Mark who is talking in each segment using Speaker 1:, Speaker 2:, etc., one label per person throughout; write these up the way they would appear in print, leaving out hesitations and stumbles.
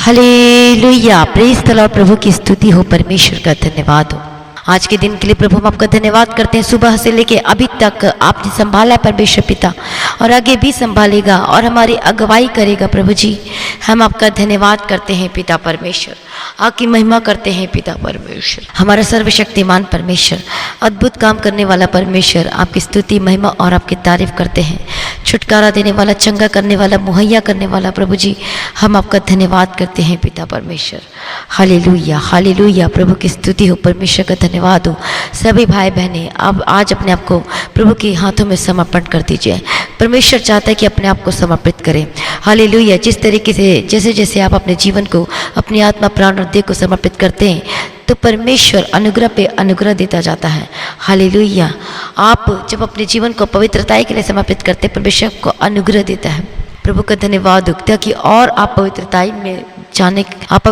Speaker 1: Hallelujah, praise the Lord. प्रभु की स्तुति हो, परमेश्वर का धन्यवाद हो। आज के दिन के लिए प्रभु हम आपका धन्यवाद करते हैं। सुबह से लेके अभी तक आपने संभाला है परमेश्वर पिता, और आगे भी संभालेगा और हमारी अगुवाई करेगा। प्रभु जी हम आपका धन्यवाद करते हैं पिता परमेश्वर, आपकी महिमा करते हैं पिता परमेश्वर। हमारा सर्वशक्तिमान परमेश्वर, अद्भुत काम करने वाला परमेश्वर, आपकी स्तुति महिमा और आपकी तारीफ करते हैं। छुटकारा देने वाला, चंगा करने वाला, मुहैया करने वाला प्रभु जी हम आपका धन्यवाद करते हैं पिता परमेश्वर। हालेलुया हालेलुया, प्रभु की स्तुति हो, परमेश्वर का धन्यवाद हो। सभी भाई बहनें अब आज अपने आप को प्रभु के हाथों में समर्पण कर दीजिए। परमेश्वर चाहता है कि अपने आप को समर्पित करें। हालेलुया, जिस तरीके से जैसे जैसे आप अपने जीवन को, अपनी आत्मा, प्राण और देह को समर्पित करते हैं तो परमेश्वर अनुग्रह पे अनुग्रह देता जाता है। हालेलुया, आप जब अपने जीवन को पवित्रता के लिए समर्पित करते हैं, परमेश्वर को अनुग्रह देता है। प्रभु का धन्यवाद हो ताकि और आप पवित्रताई में जाने, आप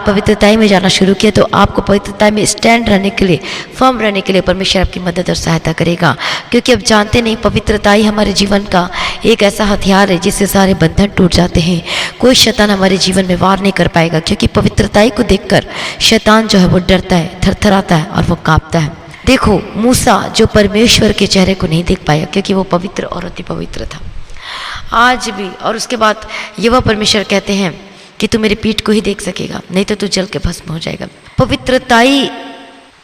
Speaker 1: पवित्रताई में जाना शुरू किया तो आपको पवित्रताई में स्टैंड रहने के लिए, फर्म रहने के लिए परमेश्वर आपकी मदद और सहायता करेगा। क्योंकि अब जानते नहीं, पवित्रताई हमारे जीवन का एक ऐसा हथियार है जिससे सारे बंधन टूट जाते हैं। कोई शैतान हमारे जीवन में वार नहीं कर पाएगा, क्योंकि पवित्रताई को देखकर शैतान जो है वो डरता है, थरथराता है और वो कांपता है। देखो मूसा जो परमेश्वर के चेहरे को नहीं देख पाया क्योंकि वो पवित्र और अति पवित्र था। आज भी, और उसके बाद युवा परमेश्वर कहते हैं कि तू मेरी पीठ को ही देख सकेगा, नहीं तो तू जल के भस्म हो जाएगा।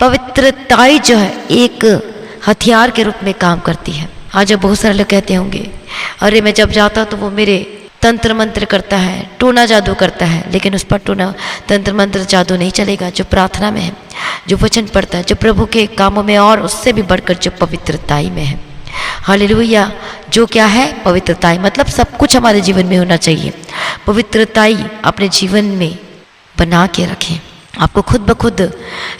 Speaker 1: पवित्रताई जो है एक हथियार के रूप में काम करती है। आज बहुत सारे लोग कहते होंगे, अरे मैं जब जाता तो वो मेरे तंत्र मंत्र करता है, टोना जादू करता है। लेकिन उस पर टोना तंत्र मंत्र जादू नहीं चलेगा जो प्रार्थना में है, जो वचन पढ़ता है, जो प्रभु के कामों में, और उससे भी बढ़कर जो पवित्रताई में है। हालेलुया, जो क्या है पवित्रताई, मतलब सब कुछ हमारे जीवन में होना चाहिए। पवित्रताई अपने जीवन में बना के रखें। आपको खुद ब खुद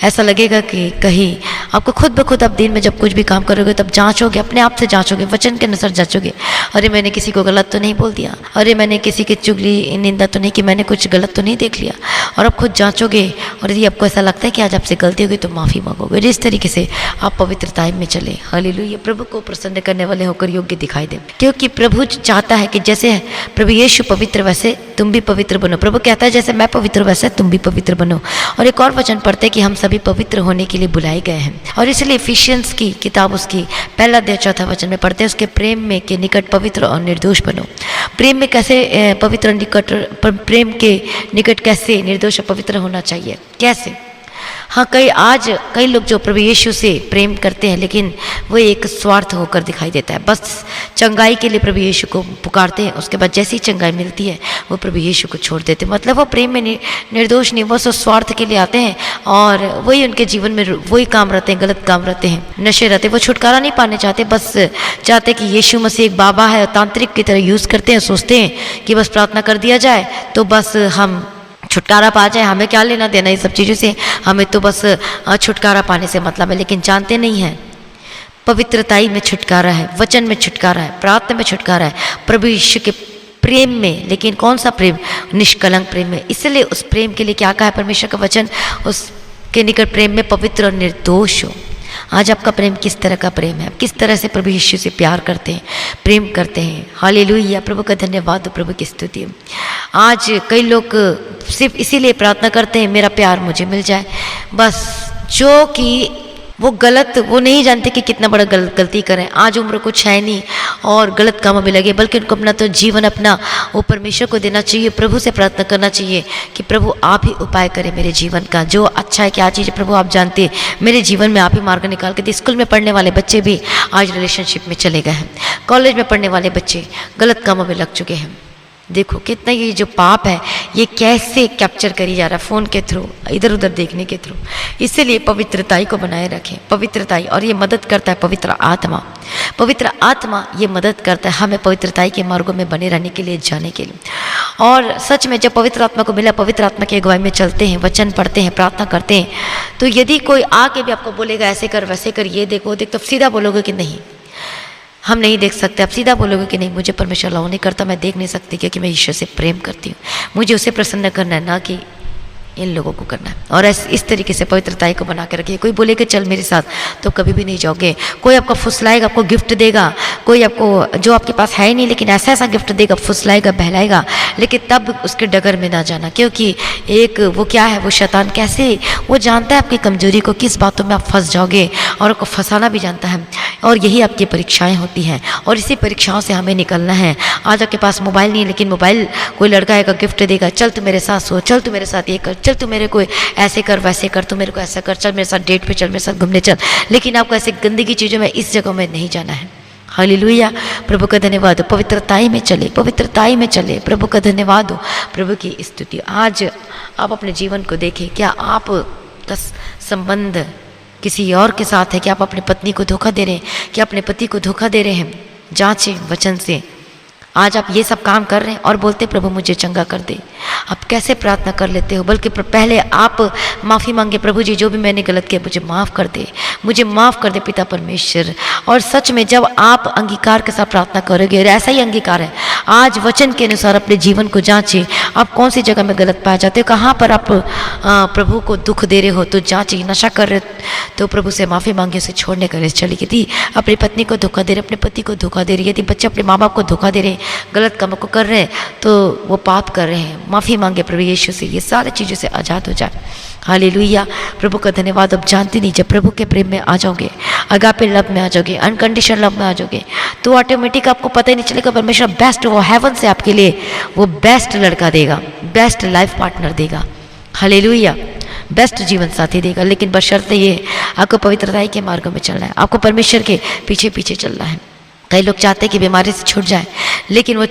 Speaker 1: ऐसा लगेगा कि कहीं आपको खुद ब खुद आप दिन में जब कुछ भी काम करोगे तब जांचोगे, अपने आप से जांचोगे, वचन के अनुसार जांचोगे। अरे मैंने किसी को गलत तो नहीं बोल दिया, अरे मैंने किसी की चुगली निंदा तो नहीं की, मैंने कुछ गलत तो नहीं देख लिया। और आप खुद जांचोगे, और यदि आपको ऐसा लगता है कि आज आपसे गलती होगी तो माफ़ी मांगोगे। इस तरीके से आप पवित्रताई में चले। हालेलुया, प्रभु को प्रसन्न करने वाले होकर योग्य दिखाई दे, क्योंकि प्रभु चाहता है कि जैसे प्रभु यीशु पवित्र वैसे तुम भी पवित्र बनो। प्रभु कहता है जैसे मैं पवित्र वैसे तुम भी पवित्र बनो। और एक और वचन पढ़ते हैं कि हम सभी पवित्र होने के लिए बुलाए गए हैं। और इसलिए इफिशियंस की किताब उसकी 1 अध्याय 4 वचन में पढ़ते हैं, उसके प्रेम में के निकट पवित्र और निर्दोष बनो। प्रेम में कैसे पवित्र निकट, प्रेम के निकट कैसे निर्दोष और पवित्र होना चाहिए, कैसे? हाँ, कई लोग जो प्रभु यीशु से प्रेम करते हैं लेकिन वो एक स्वार्थ होकर दिखाई देता है। बस चंगाई के लिए प्रभु यीशु को पुकारते हैं, उसके बाद जैसी चंगाई मिलती है वो प्रभु यीशु को छोड़ देते हैं। मतलब वो प्रेम में निर्दोष नहीं, वो स्वार्थ के लिए आते हैं और वही उनके जीवन में वही काम रहते हैं, गलत काम रहते हैं, नशे रहते हैं। वो छुटकारा नहीं पाने चाहते, बस चाहते कि यीशु मसीह एक बाबा है, तांत्रिक की तरह यूज़ करते हैं। सोचते हैं कि बस प्रार्थना कर दिया जाए तो बस हम छुटकारा पा जाए, हमें क्या लेना देना ये सब चीज़ों से, हमें तो बस छुटकारा पाने से मतलब है। लेकिन जानते नहीं हैं पवित्रताई में छुटकारा है, वचन में छुटकारा है, प्रार्थना में छुटकारा है, प्रभु यीशु के प्रेम में। लेकिन कौन सा प्रेम? निष्कलंक प्रेम में। इसलिए उस प्रेम के लिए क्या कहा है परमेश्वर का वचन, उसके निकट प्रेम में पवित्र और निर्दोष हो। आज आपका प्रेम किस तरह का प्रेम है? किस तरह से प्रभु यीशु से प्यार करते हैं, प्रेम करते हैं? हालेलुया, प्रभु का धन्यवाद हो, प्रभु की स्तुति। आज कई लोग सिर्फ इसीलिए प्रार्थना करते हैं मेरा प्यार मुझे मिल जाए, बस जो कि वो गलत, वो नहीं जानते कि कितना बड़ा गलती करें। आज उम्र कुछ है नहीं और गलत कामों में लगे, बल्कि उनको अपना तो जीवन अपना वो परमेश्वर को देना चाहिए। प्रभु से प्रार्थना करना चाहिए कि प्रभु आप ही उपाय करें मेरे जीवन का, जो अच्छा है क्या चीज़ प्रभु आप जानते हैं, मेरे जीवन में आप ही मार्ग निकाल के। स्कूल में पढ़ने वाले बच्चे भी आज रिलेशनशिप में चले गए हैं, कॉलेज में पढ़ने वाले बच्चे गलत कामों में लग चुके हैं। देखो कितना ये जो पाप है ये कैसे कैप्चर करी जा रहा है, फ़ोन के थ्रू, इधर उधर देखने के थ्रू। इसलिए पवित्रताई को बनाए रखें, पवित्रताई। और ये मदद करता है पवित्र आत्मा। पवित्र आत्मा ये मदद करता है हमें पवित्रताई के मार्गों में बने रहने के लिए, जाने के लिए। और सच में जब पवित्र आत्मा को मिला, पवित्र आत्मा की अगुवाई में चलते हैं, वचन पढ़ते हैं, प्रार्थना करते हैं, तो यदि कोई आके भी आपको बोलेगा ऐसे कर वैसे कर, ये देखो देख, तो सीधा बोलोगे कि नहीं हम नहीं देख सकते। आप सीधा बोलोगे कि नहीं मुझे परमेश्वर अलाउ नहीं करता, मैं देख नहीं सकती क्योंकि मैं ईश्वर से प्रेम करती हूँ, मुझे उसे प्रसन्न करना है, ना कि इन लोगों को करना है। और इस तरीके से पवित्रताई को बना के रखिए। कोई बोलेगा चल मेरे साथ, तो कभी भी नहीं जाओगे। कोई आपको फुसलाएगा, आपको गिफ्ट देगा, कोई आपको जो आपके पास है ही नहीं लेकिन ऐसा ऐसा गिफ्ट देगा, फुसलाएगा, बहलाएगा, लेकिन तब उसके डगर में ना जाना। क्योंकि एक वो क्या है, वो शैतान कैसे, वो जानता है आपकी कमजोरी को, किस बातों में आप फंस जाओगे, और आपको फंसाना भी जानता है। और यही आपकी परीक्षाएं होती हैं, और इसी परीक्षाओं से हमें निकलना है। आज आपके पास मोबाइल नहीं है, लेकिन मोबाइल कोई लड़का आएगा, गिफ्ट देगा, चल तू मेरे साथ सो, चल तू मेरे साथ ये कर, चल तू मेरे को ऐसे कर, वैसे कर, तू मेरे को ऐसा कर, चल मेरे साथ डेट पे चल, मेरे साथ घूमने चल। लेकिन आपको ऐसे गंदगी चीज़ों में, इस जगह में नहीं जाना है। हालेलुया, प्रभु का धन्यवाद हो। पवित्रताई में चले, पवित्रताई में चले, प्रभु का धन्यवाद हो, प्रभु की स्तुति। आज आप अपने जीवन को देखें, क्या आप का संबंध किसी और के साथ है? क्या आप अपनी पत्नी को धोखा दे रहे हैं? क्या अपने पति को धोखा दे रहे हैं? जांचें वचन से। आज आप ये सब काम कर रहे हैं और बोलते प्रभु मुझे चंगा कर दे। आप कैसे प्रार्थना कर लेते हो? बल्कि पहले आप माफ़ी मांगे, प्रभु जी जो भी मैंने गलत किया मुझे माफ़ कर दे, मुझे माफ़ कर दे पिता परमेश्वर। और सच में जब आप अंगीकार के साथ प्रार्थना करोगे, और ऐसा ही अंगीकार है, आज वचन के अनुसार अपने जीवन को जांचें। आप कौन सी जगह में गलत पाए जाते हो, कहाँ पर आप प्रभु को दुख दे रहे हो, तो जांचें। नशा कर रहे तो प्रभु से माफ़ी मांगे, उसे छोड़ने का रेस चली। यदि अपनी पत्नी को धोखा दे रहे, अपने पति को धोखा दे रही, यदि बच्चे अपने माँ बाप को धोखा दे रहे, गलत कामों को कर रहे हैं, तो वो पाप कर रहे हैं। माफ़ी मांगे प्रभु यीशु से, ये सारी चीज़ों से आज़ाद हो जाए। हालेलुया, प्रभु का धन्यवाद। अब जानती नहीं, जब प्रभु के प्रेम में आ जाओगे, अगापे लव में आ जाओगे, अनकंडीशनल लव में आ जाओगे, तो ऑटोमेटिक आपको पता ही नहीं चलेगा परमेश्वर बेस्ट, वो हेवन से आपके लिए वो बेस्ट लड़का देगा, बेस्ट लाइफ पार्टनर देगा। हालेलुया, बेस्ट जीवन साथी देगा। लेकिन बशर्ते ये आपको पवित्रताई के मार्गों में चलना है, आपको परमेश्वर के पीछे पीछे चलना है। कई लोग चाहते हैं कि बीमारी से छूट जाए, लेकिन वो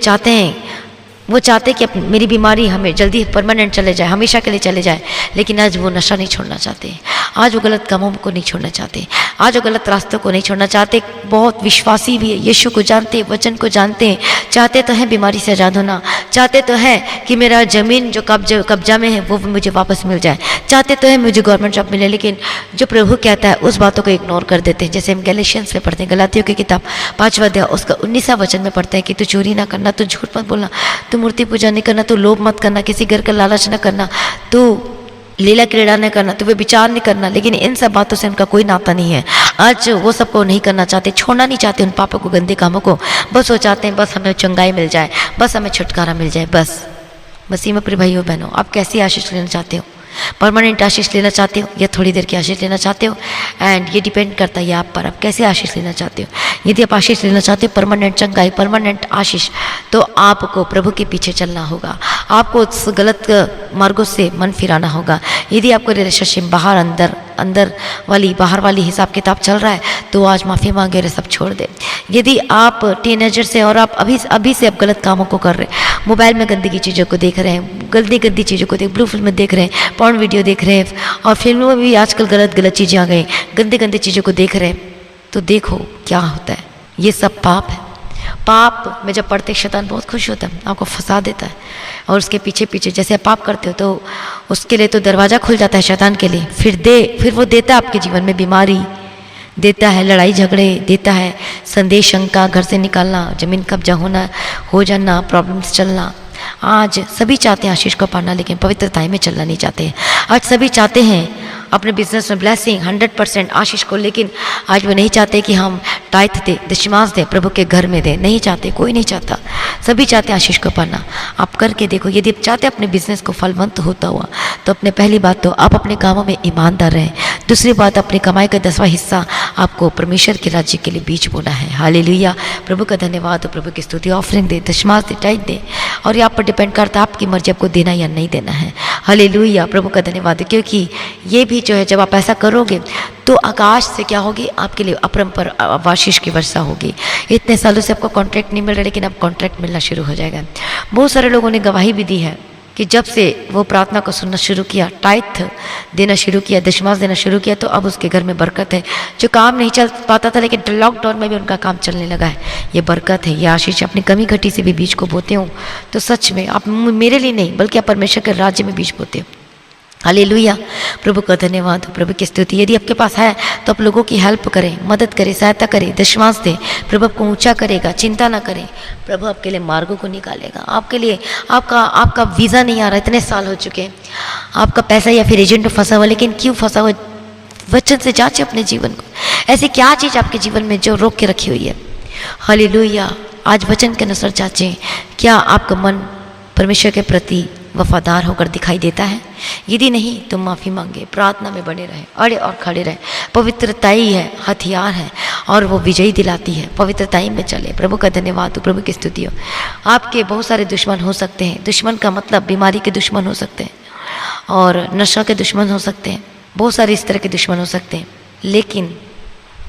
Speaker 1: चाहते हैं कि मेरी बीमारी हमें जल्दी परमानेंट चले जाए, हमेशा के लिए चले जाए। लेकिन आज वो नशा नहीं छोड़ना चाहते, आज वो गलत कामों को नहीं छोड़ना चाहते, आज वो गलत रास्तों को नहीं छोड़ना चाहते। बहुत विश्वासी भी है, यीशु को जानते हैं, वचन को जानते हैं, चाहते तो हैं बीमारी से आज़ाद होना, चाहते तो है कि मेरा ज़मीन जो कब्जा में है वो मुझे वापस मिल जाए, चाहते तो है मुझे गवर्नमेंट जॉब मिले। लेकिन जो प्रभु कहता है उस बातों को इग्नोर कर देते हैं। जैसे हम गैलेशियंस में पढ़ते हैं, गलातियों की किताब 5वां अध्याय उसका 19वां वचन में पढ़ते हैं कि तू चोरी ना करना, तू झूठ मत बोलना, तू मूर्ति पूजा नहीं करना, तू लोभ मत करना, किसी घर का लालच न करना, तू लीला क्रीड़ा नहीं करना, तो वे विचार नहीं करना। लेकिन इन सब बातों से उनका कोई नाता नहीं है। आज वो सबको नहीं करना चाहते, छोड़ना नहीं चाहते उन पापों को, गंदे कामों को। बस वो चाहते हैं बस हमें चंगाई मिल जाए, बस हमें छुटकारा मिल जाए। बस मसीह में प्रिय भाइयों बहनों, आप कैसी आशीष लेना चाहते हो? परमानेंट आशीष लेना चाहते हो या थोड़ी देर की आशीष लेना चाहते हो? एंड ये डिपेंड करता है आप पर, आप कैसे आशीष लेना चाहते हो। यदि आप आशीष लेना चाहते हो, परमानेंट चंगाई, परमानेंट आशीष, तो आपको प्रभु के पीछे चलना होगा, आपको उस गलत मार्गों से मन फिराना होगा। यदि आपको रिलेशनशिप बाहर अंदर वाली बाहर वाली हिसाब किताब चल रहा है, तो आज माफ़ी मांगे और सब छोड़ दे। यदि आप टीनेजर से और आप अभी से आप गलत कामों को कर रहे हैं, मोबाइल में गंदगी चीज़ों को देख रहे हैं, गंदी चीज़ों को ब्लू फिल्म देख रहे हैं, पॉर्न वीडियो देख रहे हैं, और फिल्मों में भी आजकल गलत चीज़ें आ गई, गंदी चीज़ों को देख रहे हैं, तो देखो क्या होता है। ये सब पाप है। पाप में जब पढ़ते शैतान बहुत खुश होता है, आपको फंसा देता है, और उसके पीछे जैसे आप पाप करते हो तो उसके लिए तो दरवाज़ा खुल जाता है शैतान के लिए। फिर वो देता है आपके जीवन में बीमारी, देता है लड़ाई झगड़े, देता है संदेह शंका, घर से निकालना, ज़मीन कब्जा हो जाना, प्रॉब्लम्स चलना। आज सभी चाहते हैं आशीष को पाना, लेकिन पवित्रताई में चलना नहीं चाहते। आज सभी चाहते हैं अपने बिजनेस में ब्लेसिंग 100% आशीष को, लेकिन आज वो नहीं चाहते कि हम टाइथ दे, दशमांश दे, प्रभु के घर में दे। नहीं चाहते, कोई नहीं चाहता, सभी चाहते हैं आशीष को पाना। आप करके देखो, यदि आप चाहते अपने बिजनेस को फलवंत होता हुआ, तो अपने पहली बात तो आप अपने कामों में ईमानदार रहें। दूसरी बात, अपनी कमाई का 10वां हिस्सा आपको परमेश्वर के राज्य के लिए बीज बोना है। हालेलुया, प्रभु का धन्यवाद, प्रभु की स्तुति, ऑफरिंग दे, दशमांश दे, टाइथ दे, और ये आप पर डिपेंड करता है आपकी मर्जी आपको देना या नहीं देना है। हालेलुया, प्रभु का धन्यवाद। क्योंकि ये भी जो है, जब आप ऐसा करोगे तो आकाश से क्या होगी, आपके लिए अपरंपर आशीष की वर्षा होगी। इतने सालों से आपको कॉन्ट्रैक्ट नहीं मिल रहा, लेकिन अब कॉन्ट्रैक्ट मिलना शुरू हो जाएगा। बहुत सारे लोगों ने गवाही भी दी है कि जब से वो प्रार्थना को सुनना शुरू किया, टाइथ देना शुरू किया, दशमांश देना शुरू किया, तो अब उसके घर में बरकत है। जो काम नहीं चल पाता था, लेकिन लॉकडाउन में भी उनका काम चलने लगा है। ये बरकत है, ये आशीष। अपनी कमी घटी से भी बीज को बोते हो, तो सच में आप मेरे लिए नहीं बल्कि आप परमेश्वर के राज्य में बीज बोते हो। हालेलुया, प्रभु का धन्यवाद, प्रभु की स्तुति। यदि आपके पास है तो आप लोगों की हेल्प करें, मदद करें, सहायता करें, दशमांश दें। प्रभु आपको ऊंचा करेगा, चिंता ना करें। प्रभु आपके लिए मार्गों को निकालेगा। आपके लिए आपका वीज़ा नहीं आ रहा, इतने साल हो चुके हैं, आपका पैसा या फिर एजेंट फंसा हुआ, लेकिन क्यों फंसा हुआ? वचन से जांचे अपने जीवन को। ऐसी क्या चीज़ आपके जीवन में जो रोक के रखी हुई है? हालेलुया। आज वचन के अनुसार जांचें, क्या आपका मन परमेश्वर के प्रति वफादार होकर दिखाई देता है? यदि नहीं तो माफ़ी मांगे, प्रार्थना में बने रहें, अड़े और खड़े रहें। पवित्रता ही है, हथियार है और वो विजयी दिलाती है। पवित्रता ही में चले। प्रभु का धन्यवाद हो, प्रभु की स्तुति हो। आपके बहुत सारे दुश्मन हो सकते हैं। दुश्मन का मतलब बीमारी के दुश्मन हो सकते हैं और नशा के दुश्मन हो सकते हैं, बहुत सारे इस तरह के दुश्मन हो सकते हैं। लेकिन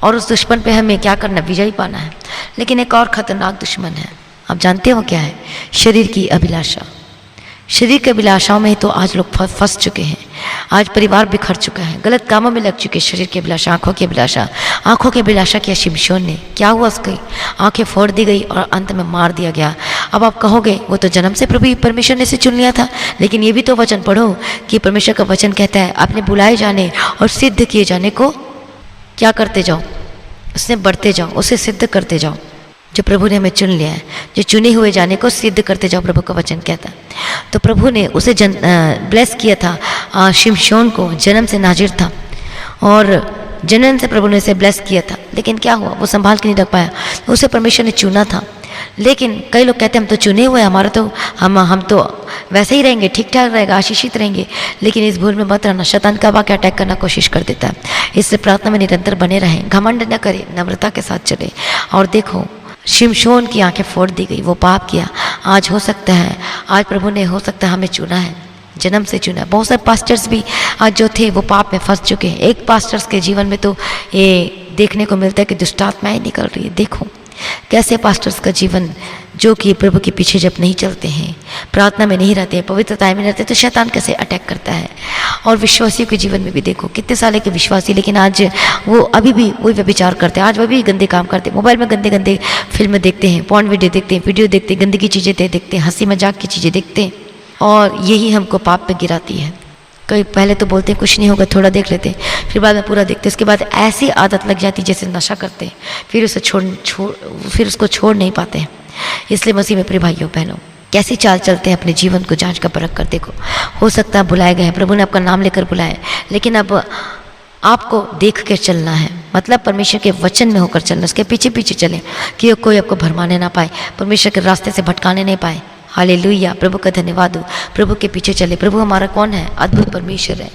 Speaker 1: और उस दुश्मन पे हमें क्या करना? विजयी पाना है। लेकिन एक और खतरनाक दुश्मन है, आप जानते हो क्या है? शरीर की अभिलाषा। शरीर की अभिलाषाओं में तो आज लोग फंस चुके हैं। आज परिवार बिखर चुका है, गलत कामों में लग चुके। शरीर की अभिलाषा, आंखों की अभिलाषा। आंखों की अभिलाषा किया शिमशोन ने, क्या हुआ? उसकी आंखें फोड़ दी गई और अंत में मार दिया गया। अब आप कहोगे वो तो जन्म से प्रभु परमेश्वर ने से चुन लिया था, लेकिन ये भी तो वचन पढ़ो कि परमेश्वर का वचन कहता है अपने बुलाए जाने और सिद्ध किए जाने को क्या करते जाओ? उसने बढ़ते जाओ, उसे सिद्ध करते जाओ। जो प्रभु ने हमें चुन लिया है, जो चुने हुए जाने को सिद्ध करते जाओ, प्रभु का वचन कहता है। तो प्रभु ने उसे ब्लेस किया था। शिमशोन को जन्म से नाजिर था और जन्म से प्रभु ने उसे ब्लेस किया था, लेकिन क्या हुआ? वो संभाल के नहीं रख पाया। उसे परमेश्वर ने चुना था। लेकिन कई लोग कहते हैं हम तो चुने हुए, हमारा तो हम तो वैसे ही रहेंगे, ठीक ठाक रहेगा, आशीषित रहेंगे। लेकिन इस भूल में मत रहना, शैतान का वाक़ अटैक करना कोशिश कर देता है। इससे प्रार्थना में निरंतर बने रहें, घमंड न करें, नम्रता के साथ चले। और देखो, शिमशोन की आंखें फोड़ दी गई, वो पाप किया। आज हो सकता है, आज प्रभु ने हो सकता है हमें चुना है, जन्म से चुना है। बहुत सारे पास्टर्स भी आज जो थे वो पाप में फंस चुके हैं। एक पास्टर्स के जीवन में तो ये देखने को मिलता है कि दुष्ट आत्माएं निकल रही है। देखो कैसे पास्टर्स का जीवन, जो कि प्रभु के पीछे जब नहीं चलते हैं, प्रार्थना में नहीं रहते हैं, पवित्रता में रहते हैं, तो शैतान कैसे अटैक करता है। और विश्वासियों के जीवन में भी देखो, कितने साल के विश्वासी, लेकिन आज वो अभी भी वही व्यभिचार करते हैं, आज वो भी गंदे काम करते हैं। मोबाइल में गंदे गंदे फिल्म देखते हैं, पॉर्न वीडियो देखते हैं, गंदगी चीज़ें देखते हैं, हंसी मजाक की चीज़ें देखते हैं, और यही हमको पाप में गिराती है। कई पहले तो बोलते हैं कुछ नहीं होगा, थोड़ा देख लेते हैं, फिर बाद में पूरा देखते हैं। उसके बाद ऐसी आदत लग जाती है जैसे नशा करते हैं, फिर उसे फिर उसको छोड़ नहीं पाते हैं। इसलिए मसीह में प्रिय भाइयों बहनों, कैसी चाल चलते हैं अपने जीवन को जांच कर परख कर देखो। हो सकता है बुलाए गए हैं, प्रभु ने आपका नाम लेकर बुलाया, लेकिन अब आपको देख कर चलना है, मतलब परमेश्वर के वचन में होकर चलना, उसके पीछे पीछे चलें कि कोई आपको भरमाने ना पाए, परमेश्वर के रास्ते से भटकाने नहीं पाए। हालेलुया, प्रभु का धन्यवाद हो। प्रभु के पीछे चले। प्रभु हमारा कौन है? अद्भुत परमेश्वर है,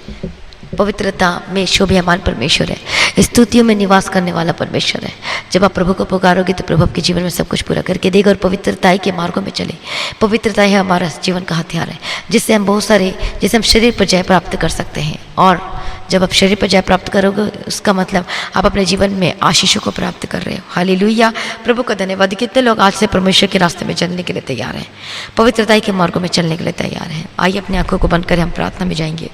Speaker 1: पवित्रता में शोभायमान परमेश्वर है, स्तुतियों में निवास करने वाला परमेश्वर है। जब आप प्रभु को पुकारोगे तो प्रभु आपके जीवन में सब कुछ पूरा करके देगा। और पवित्रताई के मार्गों में चले। पवित्रता ही हमारा जीवन का हथियार है, जिससे हम शरीर पर जय प्राप्त कर सकते हैं। और जब आप शरीर पर जय प्राप्त करोगे, उसका मतलब आप अपने जीवन में आशीषों को प्राप्त कर रहे हो। हालेलुया, प्रभु का धन्यवाद। कितने लोग आज से परमेश्वर के रास्ते में चलने के लिए तैयार हैं, पवित्रताई के मार्गों में चलने के लिए तैयार हैं। आइए अपनी आंखों को बंद करें, हम प्रार्थना में जाएंगे।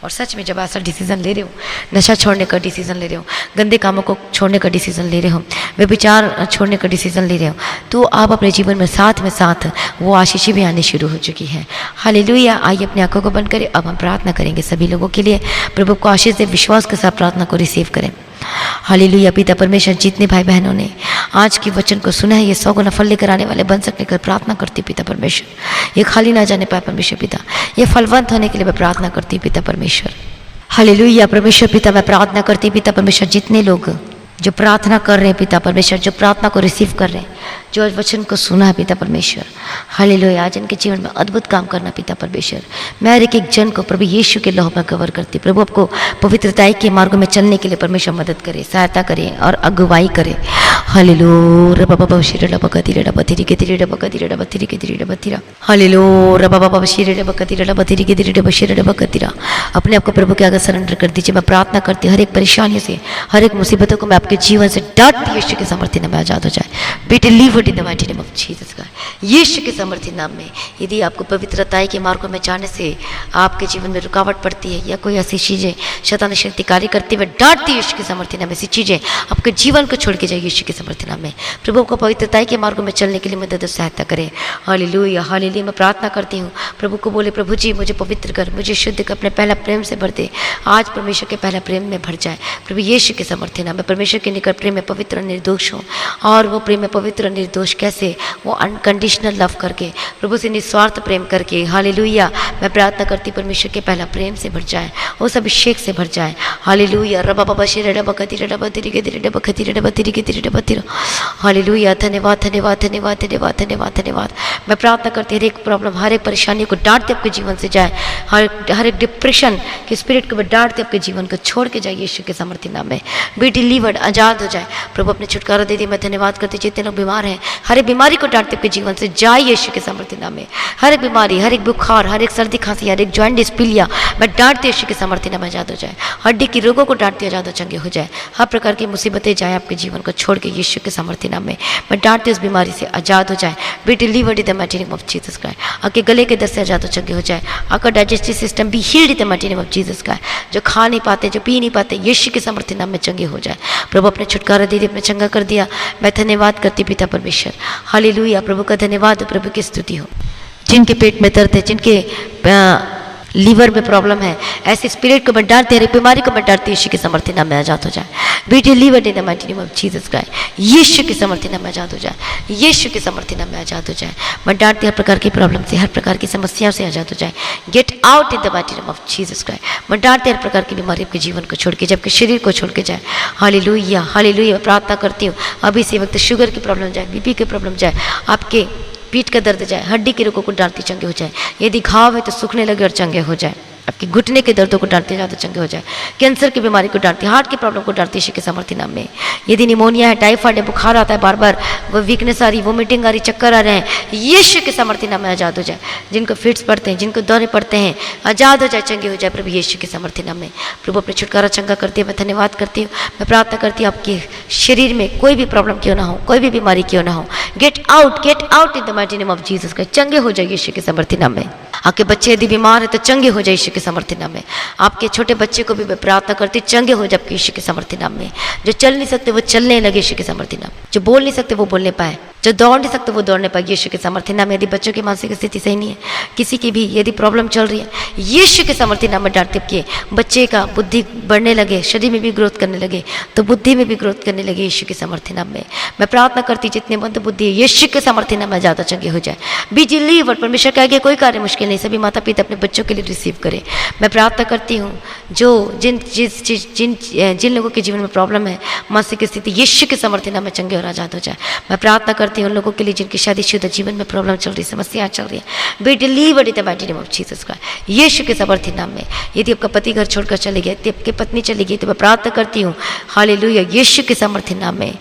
Speaker 1: और सच में जब ऐसा डिसीजन ले रहे हो, नशा छोड़ने का डिसीजन ले रहे हो, गंदे कामों को छोड़ने का डिसीजन ले रहे हो, व्यभिचार छोड़ने का डिसीजन ले रहे हो, तो आप अपने जीवन में साथ वो आशीषें भी आनी शुरू हो चुकी है। हालेलुया। आइए अपनी आंखों को बंद करें, अब हम प्रार्थना करेंगे सभी लोगों के लिए। प्रभु को आशीष से विश्वास के साथ प्रार्थना को रिसीव करें। हालेलुया। पिता परमेश्वर, जितने भाई बहनों ने आज के वचन को सुना है, ये 100 गुना फल लेकर आने वाले बन सकने का प्रार्थना करती पिता परमेश्वर, ये खाली ना जाने पाए परमेश्वर पिता, ये फलवंत होने के लिए मैं प्रार्थना करती पिता परमेश्वर। हालेलुया। परमेश्वर पिता, मैं प्रार्थना करती पिता परमेश्वर, जितने लोग जो प्रार्थना कर रहे हैं पिता परमेश्वर, जो प्रार्थना को रिसीव कर रहे हैं, जो आज वचन को सुना है पिता परमेश्वर, हालेलुया, आज इनके जीवन में अद्भुत काम करना पिता परमेश्वर। मैं हर एक जन को प्रभु यीशु के लहू में कवर करती। प्रभु आपको पवित्रताई के मार्गों में चलने के लिए परमेश्वर मदद करे, सहायता करे और अगुवाई करे। हालेलुया। बाबा शिरे डबा कतिरे डबा तिरी के तिरी डबा कतिरे डबा तिरी के तिरी डबा तिरा। हालेलुया। बाबा शिरे डबा कतिरे डबा तिरी के तिरी डबा शिरे डबा कतिरा। अपने आप को प्रभु के आगे सरेंडर कर दीजिए। मैं प्रार्थना करती हूँ हर एक परेशानियों से, हर एक मुसीबतों को मैं आपके जीवन से डांटती, यीशु के सामर्थ्य नाम में आजाद हो जाए। Be delivered in the mighty name of Jesus Christ. यीशु के सामर्थ्य नाम में यदि आपको पवित्रताई के मार्गों में जाने से आपके जीवन में रुकावट पड़ती है, या कोई ऐसी चीज़ें शैतानी शक्ति कार्य करते हुए डांटती है, यीशु के सामर्थ्य नाम में ऐसी चीज़ें आपके जीवन को छोड़ के जाए यीशु के सामर्थ्य नाम में। प्रभु को पवित्रताई के मार्गों में चलने के लिए मदद सहायता करें। हालेलुया। हालेलुया। मैं प्रार्थना करती हूँ, प्रभु को बोले, प्रभु जी मुझे पवित्र कर, मुझे शुद्ध कर, अपने पहला प्रेम से भर दे। आज परमेश्वर के पहला प्रेम में भर जाए प्रभु यीशु के सामर्थ्य नाम में। परमेश्वर के निकट प्रेम में पवित्र निर्दोष हो, और वो प्रेम में पवित्र निर्दोष कैसे, वो अनकंडीशनल लव करके, प्रभु से निस्वार्थ प्रेम करके, हालेलुया। मैं प्रार्थना करती परमेश्वर के पहला प्रेम से भर जाए, उस अभिषेक से भर जाए, हालेलुया। रबा बाबा शेर डबा कति डबा तिरी के तिरी डबा खति डबा तिरी के तिरी डबा तिरो, हालेलुया। धन्यवाद धन्यवाद धन्यवाद धन्यवाद धन्यवाद धन्यवाद। मैं प्रार्थना करती हर एक प्रॉब्लम, हर एक परेशानी को डांटते आपके जीवन से जाए, हर एक डिप्रेशन के स्पिरिट को डांटते आपके जीवन को छोड़ के जाए यीशु के सामर्थ्य नाम में। बी डिलीवर्ड, आजाद हो जाए प्रभु, अपने छुटकारा दे दिए। मैं धन्यवाद करती जितने लोग बीमार हैं, हर एक बीमारी को डांटते आपके जीवन से जाए यीशु के सामर्थ्य नाम में। हर एक बीमारी, हर एक बुखार, हर एक सर्दी खांसी, हर एक जॉइंट पीलिया, मैं डांटती यीशु के सामर्थ्य नाम में आजाद हो जाए। हड्डी की रोगों को डांटती आजाद हो चंगे हो जाए। हर प्रकार की मुसीबतें जाए आपके जीवन को छोड़ के यीशु के सामर्थ्य नाम में। मैं डांटती उस बीमारी से आजाद हो जाए। Be delivered in the mighty name of Jesus Christ. आपके गले के दर्द से आजाद हो चंगे हो जाए। आपका digestive system be healed in the mighty name of Jesus Christ. जो खा नहीं पाते, जो पी नहीं पाते, यीशु के सामर्थ्य नाम में चंगे हो जाए। प्रभु अपने छुटकारा दे दिया, अपने चंगा कर दिया। मैं धन्यवाद करती पिता परमेश्वर, हालेलुया। प्रभु का धन्यवाद, प्रभु की स्तुति हो। जिनके पेट में दर्द है, जिनके लीवर में प्रॉब्लम है, ऐसे स्पिरिट को मैं डांटती, हर बीमारी को मैं डांटती, यीशु के सामर्थ्य नाम में आजाद हो जाए। Be delivered in the mighty name of Jesus Christ. यीशु के सामर्थ्य नाम में आजाद हो जाए। यीशु के सामर्थ्य नाम में आजाद हो जाए। मैं डांटती हर प्रकार की प्रॉब्लम से, हर प्रकार की समस्याओं से आजाद हो जाए। Gate out in the mighty name of Jesus Christ. मैं डांटती हर प्रकार की बीमारी आपके जीवन को छोड़ के, जबकि शरीर को छोड़ के जाए। Hallelujah hallelujah. प्रार्थना करती हूँ अभी से वक्त शुगर की प्रॉब्लम जाए, बीपी की प्रॉब्लम जाए, आपके पीठ का दर्द जाए, हड्डी के रोगों को डांटती चंगे हो जाए। यदि घाव है तो सूखने लगे और चंगे हो जाए। आपके घुटने के दर्दों को डांटते ज़्यादा चंगे हो जाए। कैंसर की बीमारी को डांटती, हार्ट की प्रॉब्लम को डांटती यीशु के सामर्थ्य नाम में। यदि निमोनिया है, टाइफाइड है, बुखार आता है बार बार, वो वीकनेस आ रही, वोमिटिंग आ रही, चक्कर आ रहे हैं, यीशु के सामर्थ्य नाम में आजाद हो जाए। जिनको फिट्स पड़ते हैं, जिनको दौरे पड़ते हैं, आजाद हो जाए, चंगे हो जाए प्रभु यीशु के सामर्थ्य नाम में। प्रभु अपने छुटकारा चंगा करती है। मैं धन्यवाद करती हूँ। मैं प्रार्थना करती हूँ आपके शरीर में कोई भी प्रॉब्लम क्यों ना हो, कोई भी बीमारी क्यों ना हो, get out in the mighty name of Jesus Christ. चंगे हो जाए यीशु के सामर्थ्य नाम में। आपके बच्चे यदि बीमार है तो चंगे हो जाए यीशु के सामर्थ्य नाम में। आपके छोटे बच्चे को भी मैं प्रार्थना करती, चंगे हो जाए यीशु के सामर्थ्य नाम में। जो चल नहीं सकते वो चलने लगे यीशु के सामर्थ्य नाम। जो बोल नहीं सकते वो बोलने पाए, जो दौड़ नहीं सकते वो दौड़ने पाए यीशु के सामर्थ्य नाम में। यदि बच्चों की मानसिक स्थिति सही नहीं है, किसी की भी यदि प्रॉब्लम चल रही है, यीशु के सामर्थ्य नाम में डांटते कि बच्चे का बुद्धि बढ़ने लगे, शरीर में भी ग्रोथ करने लगे, तो बुद्धि में भी ग्रोथ करने लगे यीशु के सामर्थ्य नाम में। मैं प्रार्थना करती जितने मंद बुद्धि है यीशु के सामर्थ्य नाम में ज़्यादा चंगे हो जाए। Be delivered. परमेश्वर के आगे कोई कार्य मुश्किल नहीं। सभी माता पिता अपने बच्चों के लिए रिसीव करें। मैं प्रार्थना करती हूँ जो जिन लोगों के जीवन में प्रॉब्लम है, मानसिक स्थिति, यीशु के सामर्थ्य नाम में चंगे और आजाद हो जाए। मैं प्रार्थना करती हूँ उन लोगों के लिए जिनकी शादीशुदा जीवन में प्रॉब्लम चल रही, समस्या चल रही है, be delivered in the mighty name of Jesus Christ. यीशु के सामर्थ्य नाम में। यदि आपका पति घर छोड़कर चले गए, यदि आपकी पत्नी चली गई, तो मैं प्रार्थना करती हूँ हालेलुया यीशु के सामर्थ्य नाम में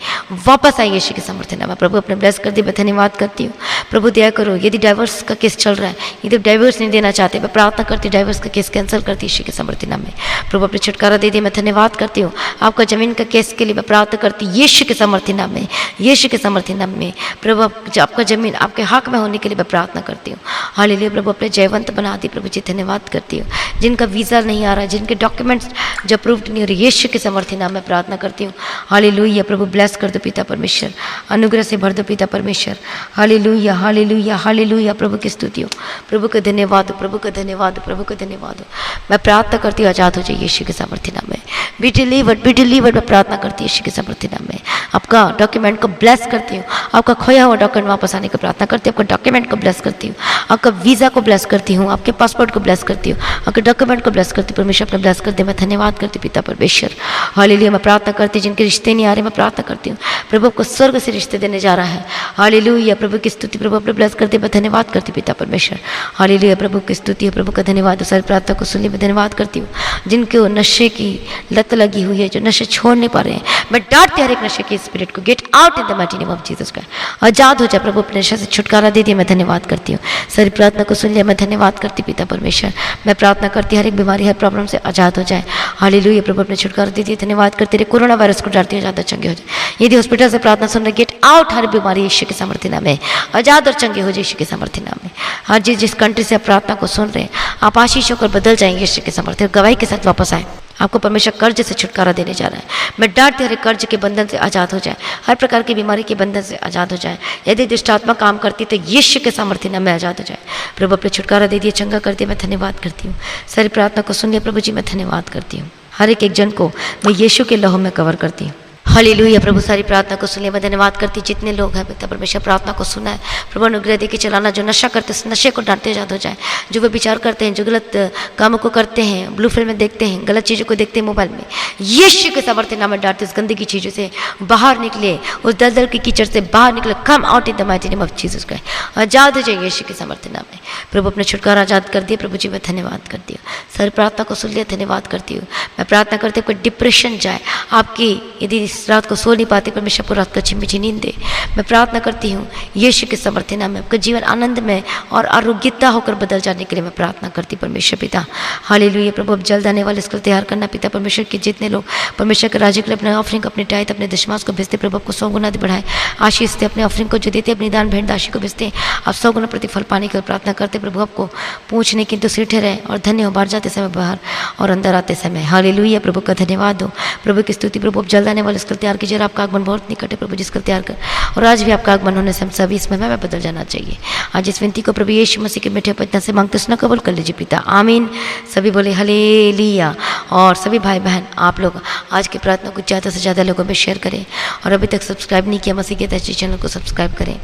Speaker 1: वापस आए यीशु के सामर्थ्य नाम में। प्रभु अपने ब्लेस कर दिए। मैं धन्यवाद करती हूँ। प्रभु दया करो। यदि डाइवर्स का केस चल रहा है, यदि डाइवर्स नहीं देना चाहते, मैं प्रार्थना करती हूँ डाइवर्स का केस कैंसिल करती यीशु के सामर्थ्य नाम में। प्रभु अपने छुटकारा दे दिए। मैं धन्यवाद करती हूँ। आपका जमीन का केस के लिए मैं प्रार्थना करती हूँ यीशु के सामर्थ्य नाम में, यीशु के सामर्थ्य नाम में। प्रभु आपका जमीन आपके हक में होने के लिए मैं प्रार्थना करती हूँ। हालेलुया। प्रभु अपने जयवंत बना दी। प्रभु जी धन्यवाद करती हूँ। जिनका वीज़ा नहीं आ रहा, जिनके डॉक्यूमेंट्स जो अप्रूव्ड नहीं हो रहे, यीशु के सामर्थ्य नाम में प्रार्थना करती हूँ। हालेलुया। प्रभु ब्लेस कर दो पिता परमेश्वर, अनुग्रह से भर दो पिता परमेश्वर। Hallelujah hallelujah hallelujah. प्रभु की स्तुति हो, प्रभु का धन्यवाद हो, प्रभु का धन्यवाद हो, प्रभु का धन्यवाद हो। मैं प्रार्थना करती हूँ आजाद हो जाए यीशु के सामर्थ्य नाम में। Be delivered. मैं प्रार्थना करती हूँ यीशु के सामर्थ्य नाम में। आपका डॉक्यूमेंट को ब्लेस करती हूँ। आपका खोया हुआ डॉक्यूमेंट वापस आने की प्रार्थना करती हूँ। आपका डॉक्यूमेंट को ब्लेस करती हूँ। आपका वीज़ा को ब्लेस करती हूँ। आपके पासपोर्ट को ब्लेस करती हूँ। आपके डॉक्यूमेंट को ब्लेस करती हूँ। परमेश्वर अपने ब्लेस कर दे। मैं धन्यवाद करती पिता परमेश्वर। हालेलुया। मैं प्रार्थना करती जिनके रिश्ते नहीं आ रहे, मैं प्रार्थना करती हूँ प्रभु आपको स्वर्ग से रिश्ते देने जा रहा है। हालेलुया। प्रभु की स्तुति। प्रभु अपने ब्लेस कर दे। मैं धन्यवाद करती पिता परमेश्वर। हालेलुया। प्रभु की स्तुति है, प्रभु का धन्यवाद। सारी प्रार्थना को सुनने में धन्यवाद करती हूँ। जिनको नशे की लत लगी हुई है, जो नशे छोड़ नहीं पा रहे हैं, मैं डांटती हर एक नशे के स्पिरिट को, get out in the mighty name of Jesus Christ. आजाद हो जाए प्रभु, अपने नशे से छुटकारा दे दिए। मैं धन्यवाद करती हूँ। सारी प्रार्थना को सुन लिया। मैं धन्यवाद करती पिता परमेश्वर। मैं प्रार्थना करती हर एक बीमारी, हर प्रॉब्लम से आजाद हो जाए। हालेलुया। प्रभु अपने छुटकारा दे दिए। धन्यवाद करते रहे। कोरोना वायरस को डालती हूँ ज़्यादा चंगे हो जाए। यदि हॉस्पिटल से प्रार्थना सुन रहे, गेट आउट हर बीमारी यीशु के सामर्थ्य नाम में। आजाद और चंगे हो जाए यीशु के सामर्थ्य नाम में। हर जिस कंट्री से आप प्रार्थना को सुन रहे हैं, आप आशीष होकर बदल जाएंगे यीशु के सामर्थ्य, गवाही के साथ वापस आए। आपको परमेश्वर कर्ज से छुटकारा देने जा रहा है। मैं डांटती हर कर्ज के बंधन से आजाद हो जाए, हर प्रकार की बीमारी के बंधन से आजाद हो जाए। यदि दुष्टात्मा काम करती तो यीशु के सामर्थ्य नाम में आजाद हो जाए। प्रभु अपने छुटकारा दे दिए, चंगा कर दिया। मैं धन्यवाद करती हूँ। सारी प्रार्थना को सुन लिया प्रभु जी। मैं धन्यवाद करती हूँ। हर एक जन को मैं यीशु के लहू में कवर करती हूँ। हालेलुया प्रभु, सारी प्रार्थना को सुने। मैं धन्यवाद करती जितने लोग हैं पिता परमेश्वर प्रार्थना को सुना है प्रभु, अनुग्रह दे के चलाना। जो नशा करते हैं नशे को डांटते याद हो जाए, जो वे विचार करते हैं, जो गलत कामों को करते हैं, ब्लू फिल्म में देखते हैं, गलत चीज़ों को देखते हैं मोबाइल में, यीशु के सामर्थ्य नाम में डांटते, उस गंदगी चीज़ों से बाहर निकले, उस दलदल की कीचड़ से बाहर निकले। Come out in the mighty name of Jesus Christ. आजाद हो जाए यीशु के सामर्थ्य नाम में। प्रभु अपने छुटकारा आजाद कर दिया। प्रभु जी मैं धन्यवाद करती हूँ, सारी प्रार्थना को सुन लिया, धन्यवाद करती हूँ। मैं प्रार्थना करती हूँ कोई डिप्रेशन जाए आपकी, यदि इस रात को सो नहीं पाती परमेश्वर को रात को अच्छी मीठी नींद दे। मैं प्रार्थना करती हूँ यीशु के सामर्थ्य नाम में आपका जीवन आनंद में और आरोग्यता होकर बदल जाने के लिए मैं प्रार्थना करती परमेश्वर पिता। हालेलुया प्रभु, अब जल्द आने वाले इसको तैयार करना पिता परमेश्वर के जितने लोग परमेश्वर के राज्य के लिए अपने ऑफरिंग, अपने टाइट, अपने दशमांश को भेजते प्रभु आपको 100 गुना बढ़ाए आशीष दे। अपने ऑफरिंग को जो देते अपनी दान भेंट राशि को भेजते आप 100 गुना प्रतिफल पाने की प्रार्थना करते प्रभु। आपको पूछने की तो सीठे रहे और धन्य हो, बाहर जाते समय बाहर और अंदर आते समय। हालेलुया प्रभु का धन्यवाद दो, प्रभु की स्तुति। प्रभु अब जल्द आने वाले इसको तैयार कीजिए। आपका आगमन बहुत निकट है प्रभु, जिसका तैयार कर, और आज भी आपका आगमन होने से हम सभी इसमें में बदल जाना चाहिए। आज इस विनती को प्रभु यीशु मसीह के मीठे पवित्र से मांगते सुना कबूल कर लीजिए पिता, आमीन। सभी बोले हालेलुया। और सभी भाई बहन आप लोग आज की प्रार्थना को ज़्यादा से ज़्यादा लोगों में शेयर करें, और अभी तक सब्सक्राइब नहीं किया मसीह के दर्शी चैनल को सब्सक्राइब करें।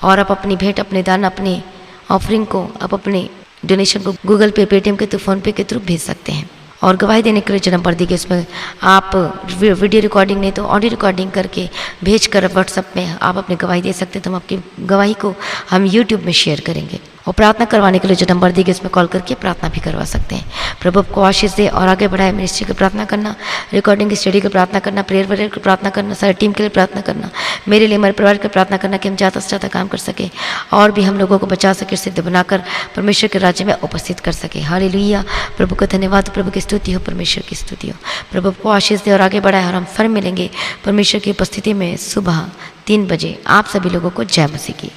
Speaker 1: और आप अपनी भेंट, अपने दान, अपने ऑफरिंग को, आप अपने डोनेशन को गूगल पे, पेटीएम के थ्रू, फ़ोनपे के थ्रू भेज सकते हैं। और गवाही देने के लिए जो नंबर दी गई उसमें आप वीडियो रिकॉर्डिंग नहीं तो ऑडियो रिकॉर्डिंग करके भेज कर व्हाट्सएप में आप अपनी गवाही दे सकते हैं। तो हम आपकी गवाही को हम यूट्यूब में शेयर करेंगे। और प्रार्थना करवाने के लिए जो नंबर दी गई उसमें कॉल करके प्रार्थना भी करवा सकते हैं। प्रभु आपको आशीष दे और आगे बढ़ाए। मिनिस्ट्री की प्रार्थना करना, रिकॉर्डिंग की स्टडी की प्रार्थना करना, प्रेयर वगैरह की प्रार्थना करना, सारी टीम के लिए प्रार्थना करना, मेरे लिए, मेरे परिवार की प्रार्थना करना कि हम ज़्यादा से ज़्यादा काम कर सके और भी हम लोगों को बचा सके, सिद्ध बनाकर परमेश्वर के राज्य में उपस्थित कर सके। हालेलुया प्रभु का धन्यवाद, प्रभु की स्तुति हो, परमेश्वर की स्तुति हो। प्रभु आपको आशीष दे और आगे बढ़ाए। और हम फिर मिलेंगे परमेश्वर की उपस्थिति में सुबह 3 बजे। आप सभी लोगों को जय मसीह की।